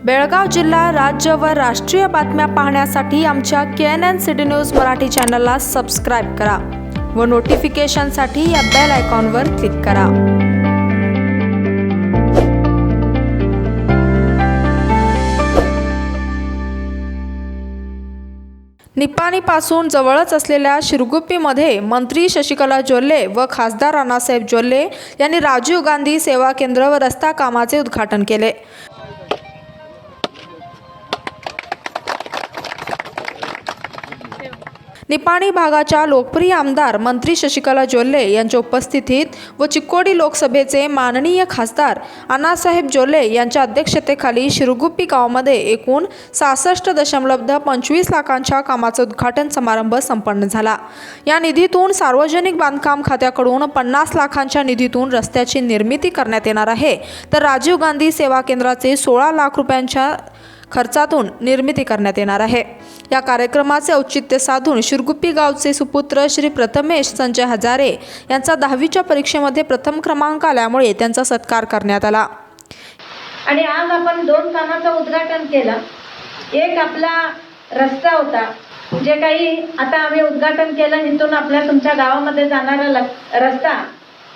बेळगाव जिल्हा, राज्य व राष्ट्रीय बातम्या पाहण्यासाठी आमच्या KNN सिटी न्यूज मराठी चॅनलला सबस्क्राईब करा व नोटिफिकेशनसाठी या बेल आयकॉनवर क्लिक करा। निपाणीपासून जवळच असलेल्या शिरगुप्पीमध्ये मंत्री शशिकला जोल्ले व खासदार अण्णासाहेब जोल्ले यांनी राजीव गांधी सेवा केंद्र व रस्ता कामाचे उद्घाटन केले। निपाणी भागाच्या लोकप्रिय आमदार मंत्री शशिकला जोल्ले यांच्या उपस्थितीत व चिक्कोडी लोकसभेचे माननीय खासदार अण्णासाहेब जोल्ले यांच्या अध्यक्षतेखाली शिरगुप्पी गावामध्ये एकूण 66.25 लाखांच्या कामाचा उद्घाटन समारंभ संपन्न झाला। या निधीतून सार्वजनिक बांधकाम खात्याकडून 50 लाखांच्या निधीतून रस्त्याची निर्मिती करण्यात येणार आहे, तर राजीव गांधी सेवा केंद्राचे 16 लाख रुपयांच्या खर्चातून निर्मिती करण्यात येणार आहे। या कार्यक्रमाचे औचित्य साधून शिरगुप्पी गावचे सुपुत्र श्री प्रथमेश संजय हजारे यांचा 10वीच्या परीक्षेमध्ये प्रथम क्रमांक आल्यामुळे त्यांचा सत्कार करण्यात आला। आणि आज आपण 2 कामाचं उद्घाटन केलं। एक आपला रस्ता होता, जे काही आता आम्ही उद्घाटन केलं, इथून आपल्या तुमच्या गावामध्ये जाणारा रस्ता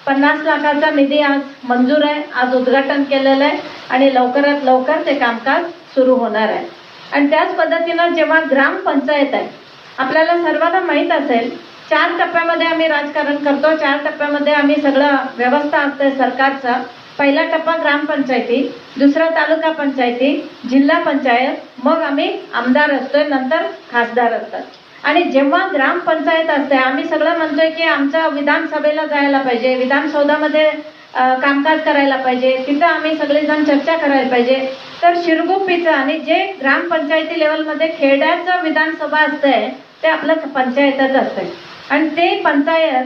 50 लाखाचा निधी आज मंजूर आहे, आज उद्घाटन केलेलं आहे आणि लवकरात लवकर ते कामकाज सुरू होणार आहे। आणि त्याच पद्धतीनं जेव्हा ग्रामपंचायत आहे, आपल्याला सर्वांना माहीत असेल 4 टप्प्यामध्ये आम्ही राजकारण करतो। 4 टप्प्यामध्ये आम्ही सगळं व्यवस्था असते सरकारचा। पहिला टप्पा ग्रामपंचायती, दुसरा तालुका पंचायती, जिल्हा पंचायत, मग आम्ही आमदार असतोय, नंतर खासदार असतात। आणि जेव्हा ग्रामपंचायत असते, आम्ही सगळं म्हणतोय की आमच्या विधानसभेला जायला पाहिजे, विधानसौधामध्ये कामकाज करायला पाहिजे, तिथं आम्ही सगळेजण चर्चा करायला पाहिजे। तर शिरगुप्पीचं आणि जे ग्रामपंचायती लेवलमध्ये खेड्याचं विधानसभा असते ते आपलं पंचायतच असते। आणि ते पंचायत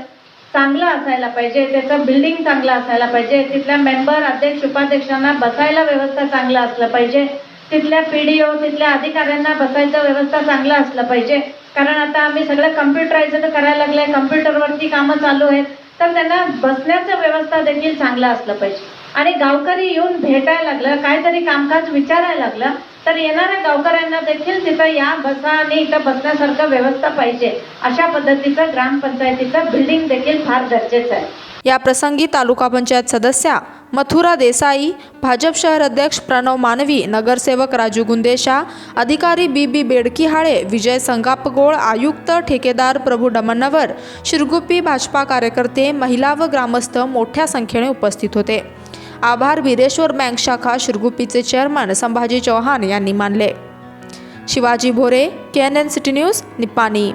चांगलं असायला पाहिजे, त्याचं बिल्डिंग चांगलं असायला पाहिजे, तिथल्या मेंबर, अध्यक्ष, उपाध्यक्षांना बसायला व्यवस्था चांगलं असलं पाहिजे, तिथल्या PDO, तिथल्या अधिकाऱ्यांना बसायचं व्यवस्था चांगलं असलं पाहिजे। कारण आता आम्ही सगळं कम्प्युटराइज्ड करायला लागले, कम्प्युटरवरती कामं चालू आहेत, तर त्यांना बसण्याचं व्यवस्था देखील चांगलं असलं पाहिजे। आणि गावकरी येऊन भेटायला लागलं, काहीतरी कामकाज विचारायला लागलं, तर येणाऱ्या गावकऱ्यांना देखील तिथं या बसा आणि इथं बसण्यासारखं व्यवस्था पाहिजे। अशा पद्धतीचं ग्रामपंचायतीचं बिल्डिंग देखील फार गरजेचं आहे। या प्रसंगी तालुका पंचायत सदस्या मथुरा देसाई, भाजप शहर अध्यक्ष प्रणव मानवी, नगरसेवक राजू गुंदेशा, अधिकारी BB बेडकीहाळे, विजय संगापगोळ, आयुक्त ठेकेदार प्रभू डमणवर, शिरगुप्पी भाजपा कार्यकर्ते, महिला व ग्रामस्थ मोठ्या संख्येने उपस्थित होते। आभार वीरेश्वर बँक शाखा शिरगुप्पीचे चेअरमन संभाजी चौहान यांनी मानले। शिवाजी भोरे, KNN सिटी न्यूज, निपाणी।